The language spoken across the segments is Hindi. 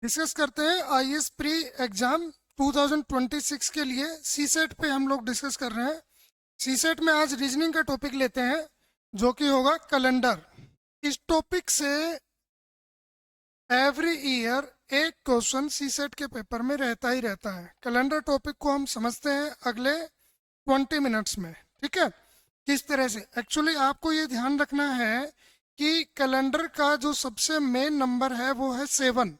डिस्कस करते हैं आईएएस प्री एग्जाम 2026 के लिए सीसेट पे हम लोग डिस्कस कर रहे हैं। सीसेट में आज रीजनिंग का टॉपिक लेते हैं जो कि होगा कैलेंडर। इस टॉपिक से एवरी ईयर एक क्वेश्चन सीसेट के पेपर में रहता ही रहता है। कैलेंडर टॉपिक को हम समझते हैं अगले 20 मिनट्स में, ठीक है। किस तरह से एक्चुअली आपको ये ध्यान रखना है कि कैलेंडर का जो सबसे मेन नंबर है वो है 7।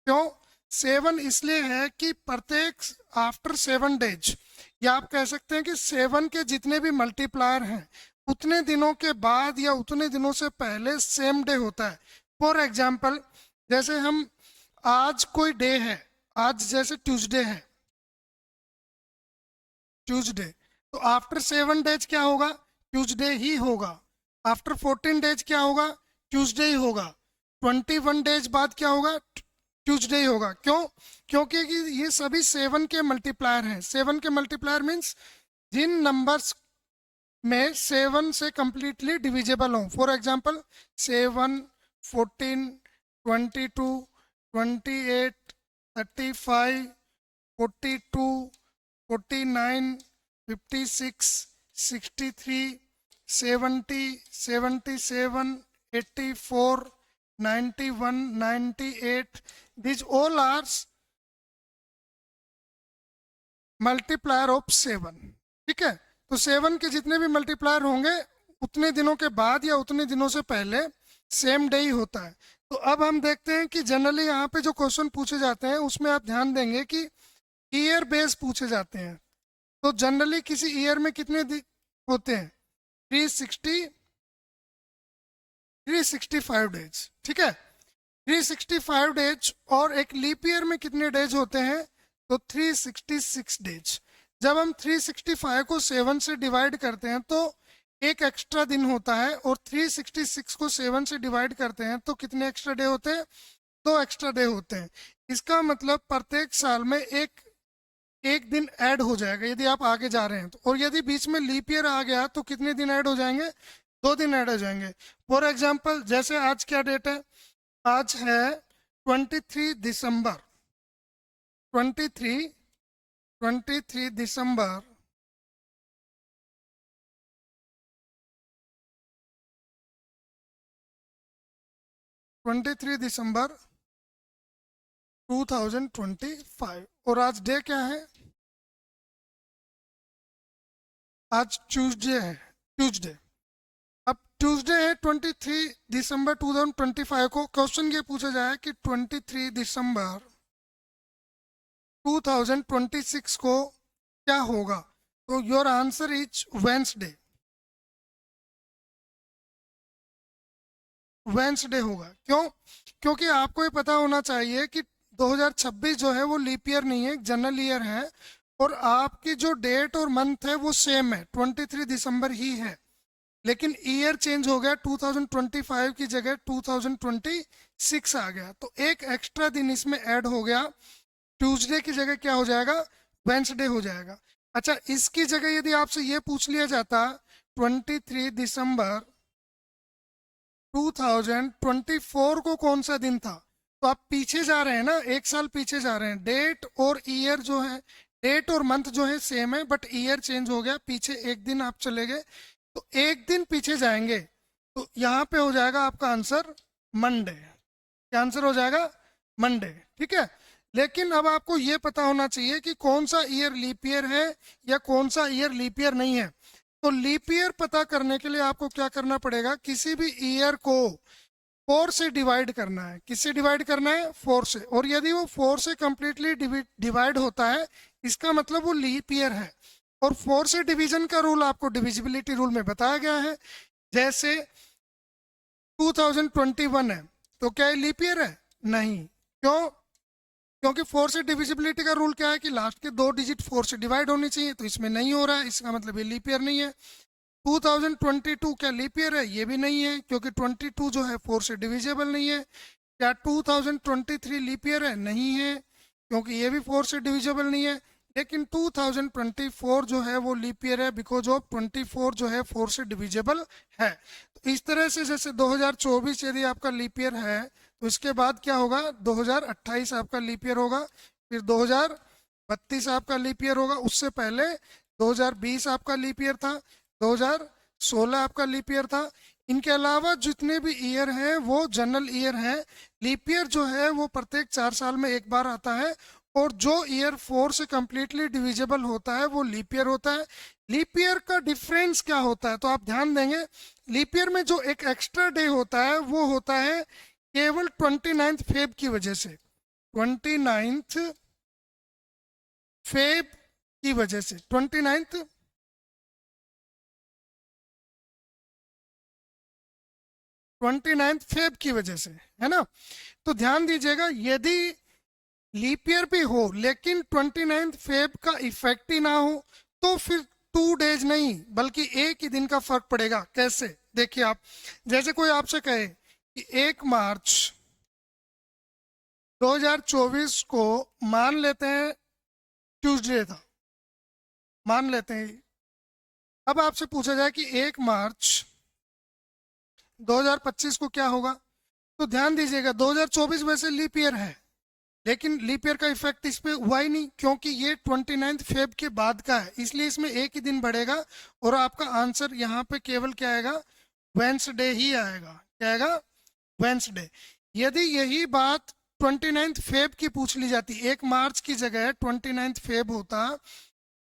क्यों 7? इसलिए है कि प्रत्येक आफ्टर 7 डेज, या आप कह सकते हैं कि 7 के जितने भी मल्टीप्लायर हैं उतने दिनों के बाद या उतने दिनों से पहले सेम डे होता है। फॉर एग्जाम्पल, जैसे हम आज कोई डे है, आज जैसे ट्यूसडे है, ट्यूसडे, तो आफ्टर 7 डेज क्या होगा? ट्यूसडे ही होगा। आफ्टर 14 डेज क्या होगा? ट्यूसडे ही होगा। 21 डेज बाद क्या होगा? ट्यूसडे ही होगा। क्यों? क्योंकि ये सभी 7 के मल्टीप्लायर हैं। 7 के मल्टीप्लायर मीन्स जिन नंबर्स में 7 से कंप्लीटली डिविजिबल हों। For example 7, 14, 22, 28, 35, 42, 49, 56, 63, 70, 77, 84, 91, 98, these all are multiplier of 7, ठीक है। तो 7 के जितने भी मल्टीप्लायर होंगे उतने दिनों के बाद या उतने दिनों से पहले सेम डे ही होता है। तो अब हम देखते हैं कि जनरली यहाँ पे जो क्वेश्चन पूछे जाते हैं उसमें आप ध्यान देंगे कि ईयर बेस पूछे जाते हैं। तो जनरली किसी ईयर में कितने होते हैं? 365 डेज, ठीक है। 365 डेज, और एक लीप ईयर में कितने डेज होते हैं? तो 366 डेज। जब हम 365 को 7 से डिवाइड करते हैं तो एक एक्स्ट्रा दिन होता है, और 366 को 7 से डिवाइड करते हैं तो कितने एक्स्ट्रा डे होते हैं? 2 एक्स्ट्रा डे होते हैं। इसका मतलब प्रत्येक साल में एक दिन ऐड हो जाएगा यदि आप आगे जा रहे हैं तो। और यदि बीच में लीप ईयर आ गया तो कितने दिन ऐड हो जाएंगे? 2 दिन ऐड हो जाएंगे। फॉर एग्जाम्पल, जैसे आज क्या डेट है? आज है 23 दिसंबर। 23 दिसंबर 2025। और आज डे क्या है? आज ट्यूसडे है, ट्यूसडे। अब ट्यूसडे है 23 दिसंबर 2025 को क्वेश्चन ये पूछा जाए कि 23 दिसंबर 2026 को क्या होगा? तो your answer is Wednesday. Wednesday होगा। क्यों? क्योंकि आपको ये पता होना चाहिए कि 2026 जो है वो लीप ईयर नहीं है, जनरल ईयर है, और आपकी जो डेट और मंथ है वो सेम है, 23 दिसंबर ही है। लेकिन ईयर चेंज हो गया, 2025 की जगह 2026 आ गया, तो एक एक्स्ट्रा दिन इसमें ऐड हो गया। ट्यूसडे की जगह क्या हो जाएगा? वेंसडे हो जाएगा। अच्छा, इसकी जगह यदि आपसे ये पूछ लिया जाता 23 दिसंबर 2024 को कौन सा दिन था, तो आप पीछे जा रहे हैं ना, एक साल पीछे जा रहे हैं। डेट और ईयर जो है, डेट और मंथ जो है सेम है, बट ईयर चेंज हो गया, पीछे एक दिन आप चले गए, तो एक दिन पीछे जाएंगे। तो यहाँ पे हो जाएगा आपका आंसर मंडे। क्या आंसर हो जाएगा? मंडे, ठीक है। लेकिन अब आपको ये पता होना चाहिए कि कौन सा ईयर लीप ईयर है या कौन सा ईयर लीप ईयर नहीं है। तो लीप ईयर पता करने के लिए आपको क्या करना पड़ेगा? किसी भी ईयर को 4 से डिवाइड करना है। किससे डिवाइड करना है? 4 से। और यदि वो 4 से कंप्लीटली डिवाइड होता है, इसका मतलब वो लीप ईयर है। और 4 से डिवीजन का रूल आपको डिविजिबिलिटी रूल में बताया गया है। जैसे 2021 है, तो क्या ये लीप ईयर है? नहीं। क्यों? क्योंकि 4 से डिविजिबिलिटी का रूल क्या है कि लास्ट के 2 डिजिट 4 से डिवाइड होनी चाहिए, तो इसमें नहीं हो रहा है, इसका मतलब ये लीप ईयर नहीं है। 2022 क्या लीप ईयर है? ये भी नहीं है, क्योंकि 22 जो है 4 से डिविजिबल नहीं है। क्या 2023 लीप ईयर है? नहीं है, क्योंकि ये भी 4 से डिविजिबल नहीं है। लेकिन 2024 जो है वो लीप ईयर है, बिकॉज ऑफ 24 जो है 4 से डिविजिबल है। तो इस तरह से जैसे 2024 यदि आपका लीप ईयर है तो इसके बाद क्या होगा, 2028 आपका लीप ईयर होगा, फिर 2032 आपका लीप ईयर होगा, उससे पहले 2020 आपका लीप ईयर था, 2016 आपका लीप ईयर था। इनके अलावा जितने भी ईयर हैं वो जनरल ईयर हैं। लीप ईयर जो है वो प्रत्येक 4 साल में एक बार आता है, और जो ईयर 4 से कंप्लीटली डिविजिबल होता है वो लीप ईयर होता है। लीप ईयर का डिफरेंस क्या होता है, तो आप ध्यान देंगे, लीप ईयर में जो एक एक्स्ट्रा डे होता है वो होता है केवल 29 फेब की वजह से, 29 फेब की वजह से, 29 फेब की वजह से, है ना। तो ध्यान दीजिएगा, यदि लीप ईयर भी हो लेकिन 29 फेब का इफेक्ट ही ना हो तो फिर 2 डेज नहीं बल्कि एक ही दिन का फर्क पड़ेगा। कैसे, देखिए आप, जैसे कोई आपसे कहे कि 1 मार्च 2024 को मान लेते हैं ट्यूसडे था, मान लेते हैं, अब आपसे पूछा जाए कि 1 मार्च 2025 को क्या होगा, तो ध्यान दीजिएगा 2024 वैसे लीप ईयर है लेकिन लीप ईयर का इफेक्ट इस पे हुआ ही नहीं, क्योंकि ये 29 फेब के बाद का है, इसलिए इसमें एक ही दिन बढ़ेगा और आपका आंसर यहाँ पे केवल क्या आएगा, वेंसडे ही आएगा। क्या आएगा, वेंसडे। यदि यही बात 29 फेब की पूछ ली जाती, 1 मार्च की जगह 29 फेब होता,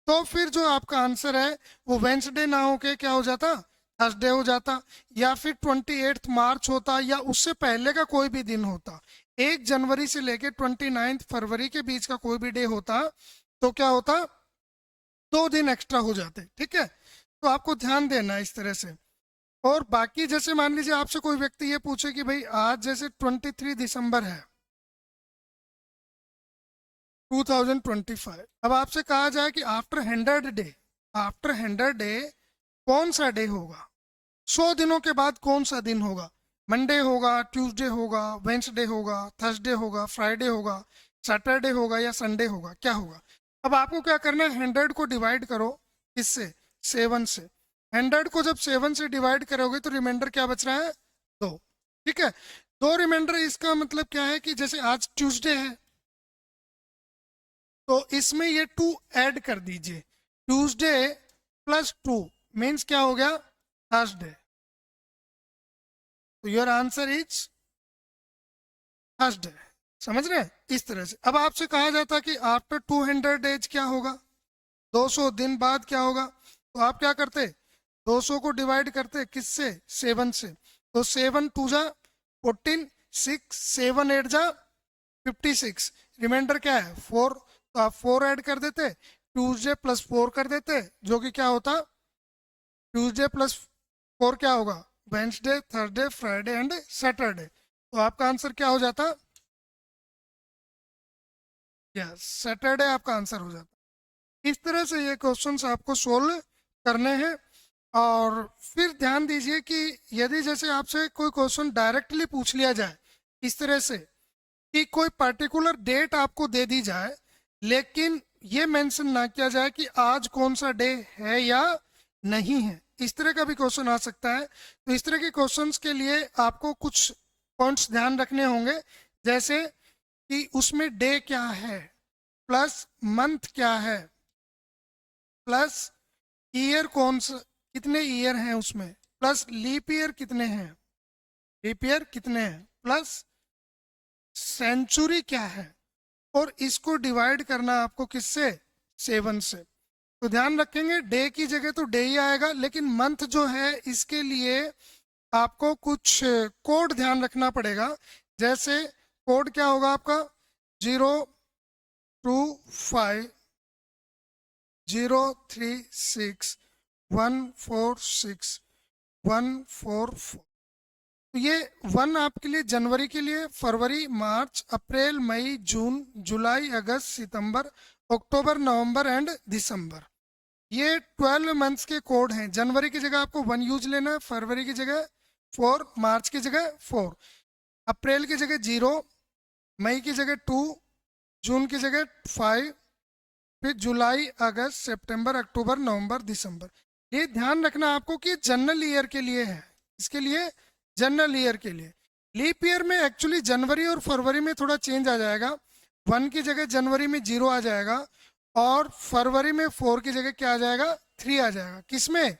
तो फिर जो आपका आंसर है वो वेंसडे ना होके क्या हो जाता, थर्सडे हो जाता, या फिर 28 मार्च होता, या उससे पहले का कोई भी दिन होता। 1 जनवरी से लेके 29 फरवरी के बीच का कोई भी डे होता तो क्या होता, 2 दिन एक्स्ट्रा हो जाते। ठीक है, तो आपको ध्यान देना है इस तरह से। और बाकी जैसे मान लीजिए आपसे कोई व्यक्ति ये पूछे कि भाई आज जैसे 23 दिसंबर है 2025, अब आपसे कहा जाए कि आफ्टर 100 डे, आफ्टर 100 डे कौन सा डे होगा, 100 दिनों के बाद कौन सा दिन होगा, मंडे होगा, ट्यूसडे होगा, वेंसडे होगा, थर्सडे होगा, फ्राइडे होगा, सैटरडे होगा या संडे होगा, क्या होगा। अब आपको क्या करना है, 100 को डिवाइड करो किससे, 7 से। 100 को जब 7 से डिवाइड करोगे तो रिमाइंडर क्या बच रहा है, 2। ठीक है, 2 रिमाइंडर, इसका मतलब क्या है कि जैसे आज ट्यूसडे है तो इसमें ये 2 ऐड कर दीजिए, ट्यूसडे प्लस 2 मीन्स क्या हो गया, थर्सडे। तो योर आंसर इज थर्सडे। समझ रहे हैं, इस तरह से। अब आपसे कहा जाता कि आफ्टर 200 डेज क्या होगा, 200 दिन बाद क्या होगा, तो आप क्या करते, 200 को डिवाइड करते किससे, 7 से। तो 7 2 जा 14, 6 7 8 जा 56, रिमाइंडर क्या है 4, तो आप 4 ऐड कर देते, ट्यूसडे प्लस 4 कर देते, जो कि क्या होता, ट्यूसडे प्लस 4 क्या होगा, Wednesday, Thursday, Friday and Saturday. तो आपका आंसर क्या हो जाता, यस सैटरडे आपका आंसर हो जाता। इस तरह से ये क्वेश्चंस आपको सोल्व करने हैं। और फिर ध्यान दीजिए कि यदि जैसे आपसे कोई क्वेश्चन डायरेक्टली पूछ लिया जाए इस तरह से कि कोई पर्टिकुलर डेट आपको दे दी जाए लेकिन ये मेंशन ना किया जाए कि आज कौन सा डे है या नहीं है, इस तरह का भी क्वेश्चन आ सकता है। तो इस तरह के क्वेश्चंस के लिए आपको कुछ पॉइंट्स ध्यान रखने होंगे, जैसे कि उसमें डे क्या है, प्लस मंथ क्या है, प्लस ईयर कौन सा, कितने ईयर हैं उसमें, प्लस लीप ईयर कितने हैं, लीप ईयर कितने हैं, प्लस सेंचुरी क्या है, और इसको डिवाइड करना आपको किससे, 7 से। तो ध्यान रखेंगे डे की जगह तो डे ही आएगा, लेकिन मंथ जो है इसके लिए आपको कुछ कोड ध्यान रखना पड़ेगा। जैसे कोड क्या होगा आपका, 025036146 144। तो ये 1 आपके लिए जनवरी के लिए, फरवरी, मार्च, अप्रैल, मई, जून, जुलाई, अगस्त, सितंबर, अक्टूबर, नवंबर एंड दिसंबर, ये 12 मंथ्स के कोड हैं। जनवरी की जगह आपको 1 यूज लेना है, फरवरी की जगह 4, मार्च की जगह 4, अप्रैल की जगह 0, मई की जगह 2, जून की जगह 5, फिर जुलाई, अगस्त, सितंबर, अक्टूबर, नवंबर, दिसंबर। ये ध्यान रखना आपको कि जनरल ईयर के लिए है, इसके लिए जनरल ईयर के लिए। लीप ईयर में एक्चुअली जनवरी और फरवरी में थोड़ा चेंज आ जाएगा। 1 की जगह जनवरी में 0 आ जाएगा और फरवरी में 4 की जगह क्या आ जाएगा, 3 आ जाएगा। किसमें,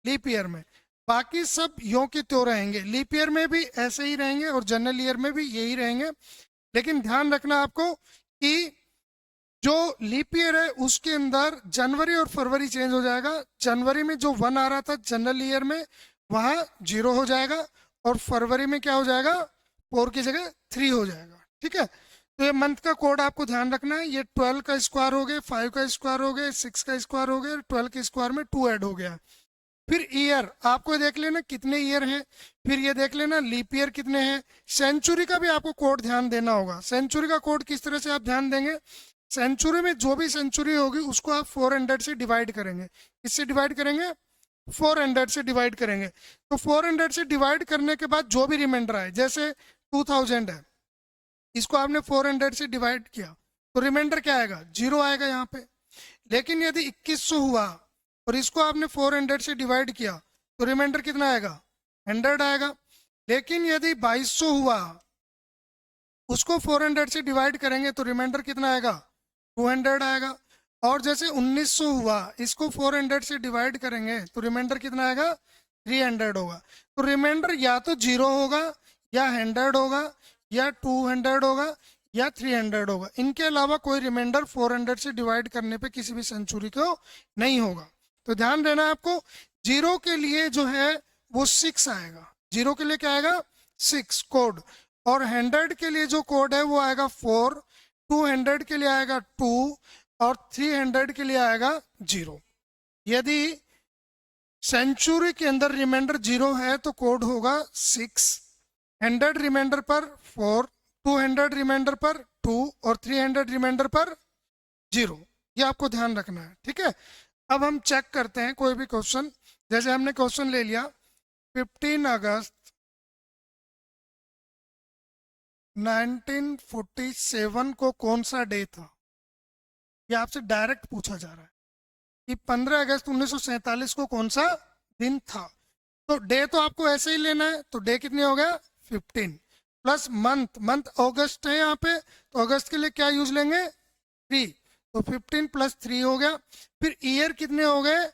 लीप ईयर में। बाकी सब यों के त्यों रहेंगे, लीप ईयर में भी ऐसे ही रहेंगे और जनरल ईयर में भी यही रहेंगे। लेकिन ध्यान रखना आपको कि जो लीप ईयर है उसके अंदर जनवरी और फरवरी चेंज हो जाएगा। जनवरी में जो 1 आ रहा था जनरल ईयर में वहाँ 0 हो जाएगा और फरवरी में क्या हो जाएगा, 4 की जगह 3 हो जाएगा। ठीक है, तो ये मंथ का कोड आपको ध्यान रखना है। ये 12 का स्क्वायर हो गया, 5 का स्क्वायर हो गया, 6 का स्क्वायर हो गया, 12 के स्क्वायर में 2 ऐड हो गया। फिर ईयर आपको देख लेना कितने ईयर हैं, फिर ये देख लेना लीप ईयर कितने हैं। सेंचुरी का भी आपको कोड ध्यान देना होगा। सेंचुरी का कोड किस तरह से आप ध्यान देंगे, सेंचुरी में जो भी सेंचुरी होगी उसको आप 400 से डिवाइड करेंगे। किससे डिवाइड करेंगे, 400 से डिवाइड करेंगे। तो 400 से डिवाइड करने के बाद जो भी रिमाइंडर आए, जैसे 2000 है, इसको आपने 400 से डिवाइड किया तो रिमाइंडर क्या आएगा, 0 आएगा यहाँ पे। लेकिन यदि 2100 हुआ और इसको आपने 400 से डिवाइड किया तो रिमाइंडर कितना आएगा, 100 आएगा। लेकिन यदि 2200 हुआ, उसको 400 से डिवाइड करेंगे तो रिमाइंडर कितना आएगा, 200 आएगा। और जैसे 1900 हुआ, इसको 400 से डिवाइड करेंगे तो रिमाइंडर कितना आएगा, 300 होगा। तो रिमाइंडर या तो 0 होगा या 100 होगा या 200 होगा या 300 होगा। इनके अलावा कोई रिमाइंडर 400 से डिवाइड करने पे किसी भी सेंचुरी को नहीं होगा। तो ध्यान देना आपको, 0 के लिए जो है वो 6 आएगा। 0 के लिए क्या आएगा, 6 कोड। और 100 के लिए जो कोड है वो आएगा 4, 200 के लिए आएगा 2 और 300 के लिए आएगा 0। यदि सेंचुरी के अंदर रिमाइंडर 0 है तो कोड होगा 6, 100 रिमाइंडर पर 4, 200 रिमाइंडर पर 2 और 300 रिमाइंडर पर 0। ये आपको ध्यान रखना है। ठीक है, अब हम चेक करते हैं कोई भी क्वेश्चन। जैसे हमने क्वेश्चन ले लिया 15 अगस्त 1947 को कौन सा डे था, ये आपसे डायरेक्ट पूछा जा रहा है कि 15 अगस्त 1947 को कौन सा दिन था। तो डे तो आपको ऐसे ही लेना है, तो डे कितने हो गया, 15 प्लस मंथ, मंथ अगस्त है यहाँ पे, तो अगस्त के लिए क्या यूज लेंगे, 3, तो 15 प्लस 3 हो गया। फिर ईयर कितने हो गए,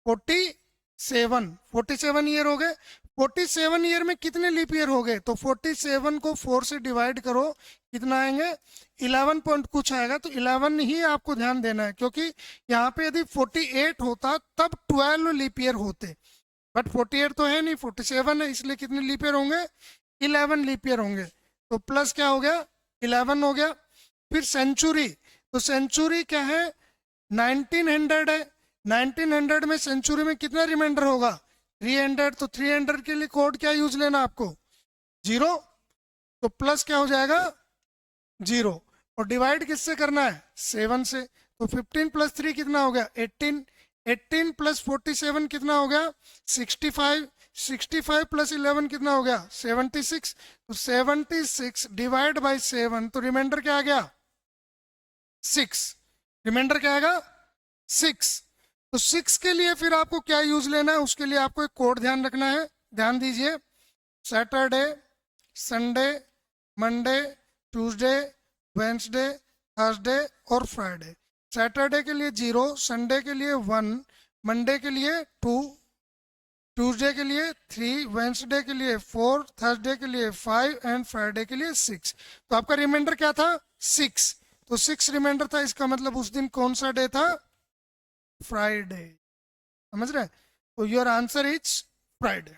47 ईयर हो गए। 47 ईयर में कितने लीप ईयर हो गए, तो 47 को 4 से डिवाइड करो, कितना आएंगे, 11 पॉइंट कुछ आएगा। तो 11 ही आपको ध्यान देना है, क्योंकि यहाँ पे यदि 48 होता तब 12 लीप ईयर होते, बट 48 तो है नहीं, 47 है, इसलिए कितने लीप ईयर होंगे, 11 लीप ईयर होंगे। तो प्लस क्या हो गया, 11 हो गया। फिर सेंचुरी, तो सेंचुरी क्या है, 1900 है। 1900 में सेंचुरी में कितना रिमाइंडर होगा, 300। तो 300 के लिए कोड क्या यूज लेना आपको, 0। तो प्लस क्या हो जाएगा, 0 और डिवाइड किससे करना है, 7 से। तो 15 प्लस 3 कितना हो गया, 18। 18 प्लस 47 कितना हो गया, 65। 65 प्लस 11 कितना हो गया, 76। तो 76 डिवाइड बाई 7, तो रिमाइंडर क्या आ गया, 6। रिमाइंडर क्या आएगा, 6। तो 6 के लिए फिर आपको क्या यूज लेना है, उसके लिए आपको एक कोड ध्यान रखना है। ध्यान दीजिए, Saturday, Sunday, Monday, Tuesday, Wednesday, Thursday और फ्राइडे। सैटरडे के लिए 0, संडे के लिए 1, मंडे के लिए 2, ट्यूसडे के लिए 3, वेंसडे के लिए 4, थर्सडे के लिए 5 एंड फ्राइडे के लिए 6। तो आपका रिमाइंडर क्या था, 6। तो 6 रिमाइंडर था, इसका मतलब उस दिन कौन सा डे था, फ्राइडे। समझ रहे, तो योर आंसर इज फ्राइडे।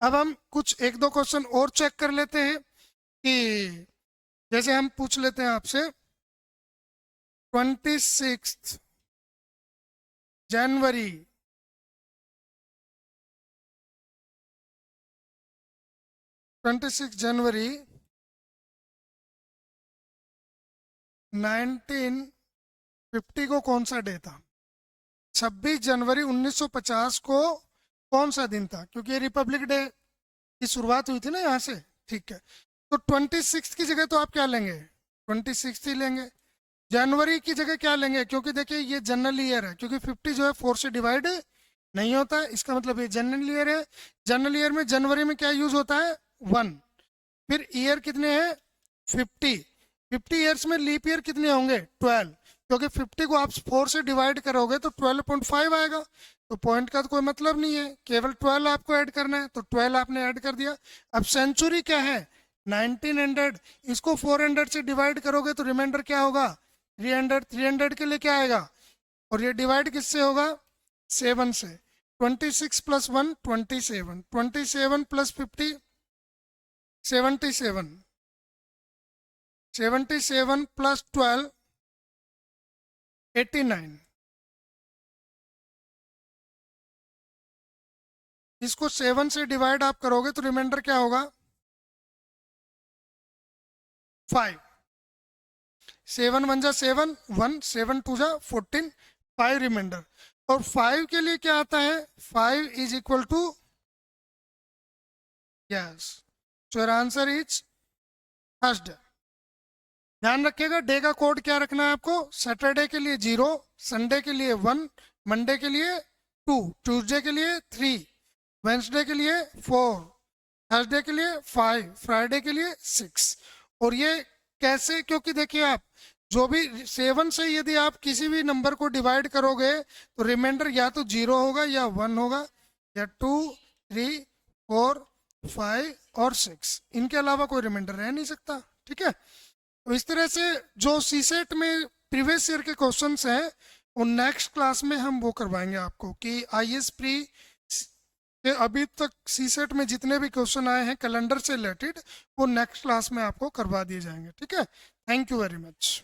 अब हम कुछ 1-2 क्वेश्चन और चेक कर लेते हैं कि जैसे हम पूछ लेते हैं आपसे 26 जनवरी 26 जनवरी 1950 को कौन सा डे था। 26 जनवरी 1950 को कौन सा दिन था, क्योंकि ये रिपब्लिक डे की शुरुआत हुई थी ना यहाँ से। ठीक है, तो 26 की जगह तो आप क्या लेंगे, 26 ही लेंगे। जनवरी की जगह क्या लेंगे, क्योंकि देखिए ये जनरल ईयर है, क्योंकि 50 जो है 4 से डिवाइड नहीं होता है, इसका मतलब ये जनरल ईयर है। जनरल ईयर में जनवरी में क्या यूज होता है, 1। फिर ईयर कितने हैं 50, 50 ईयर्स में लीप ईयर कितने होंगे 12, क्योंकि 50 को आप 4 से डिवाइड करोगे तो 12.5 आएगा, तो पॉइंट का तो कोई मतलब नहीं है, केवल 12 आपको ऐड करना है, तो 12 आपने ऐड कर दिया। अब सेंचुरी क्या है 1900, इसको 400 से डिवाइड करोगे तो रिमाइंडर क्या होगा 300, 300 के लिए क्या आएगा, और ये डिवाइड किससे होगा 7 से, 26 प्लस 1 27, 27 प्लस 50 77, 77 प्लस 12 89, इसको 7 से डिवाइड आप करोगे तो रिमाइंडर क्या होगा 5, 7 1 जा 7, 1 7 2 जा 14, 5 रिमाइंडर। और 5 के लिए क्या आता है 5 is equal to, yes, so your answer is Thursday. ध्यान रखिएगा डे का कोड क्या रखना है आपको, सैटरडे के लिए 0, संडे के लिए 1, मंडे के लिए 2, ट्यूसडे के लिए 3, वेंसडे के लिए 4, थर्सडे के लिए 5, फ्राइडे के लिए 6। और ये कैसे, क्योंकि देखिए आप जो भी 7 से यदि आप किसी भी नंबर को डिवाइड करोगे तो रिमाइंडर या तो 0 होगा या 1 होगा या 2 3 4 5 और 6, इनके अलावा कोई रिमाइंडर रह नहीं सकता। ठीक है, तो इस तरह से जो सीसेट में प्रीवियस ईयर के क्वेश्चंस हैं वो नेक्स्ट क्लास में हम वो करवाएंगे आपको कि आईएएस प्री से अभी तक सीसेट में जितने भी क्वेश्चन आए हैं कैलेंडर से रिलेटेड वो नेक्स्ट क्लास में आपको करवा दिए जाएंगे। ठीक है, थैंक यू वेरी मच।